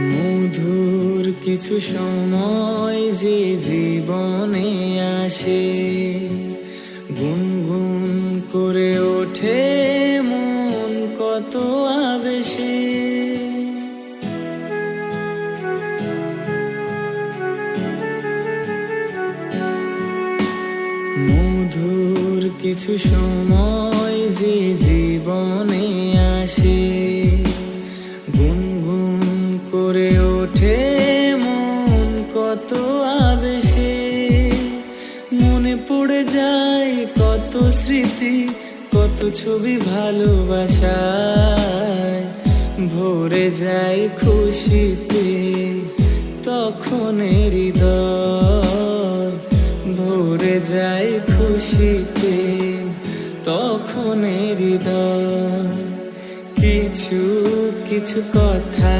মধুর কিছু সময় যে জীবনে আসে, গুনগুন করে ওঠে মন কত আবেশে। মধুর কিছু সময় যে জীবনে আসে, গুনগুন করে ওঠে মন কত আবেশে। মনে পড়ে যায় কত স্মৃতি, কত ছবি ভালোবাসায়, ভরে যায় খুশিতে তখন হৃদয়, ভরে যায় খুশিতে তখন হৃদয়। কিছু কিছু কথা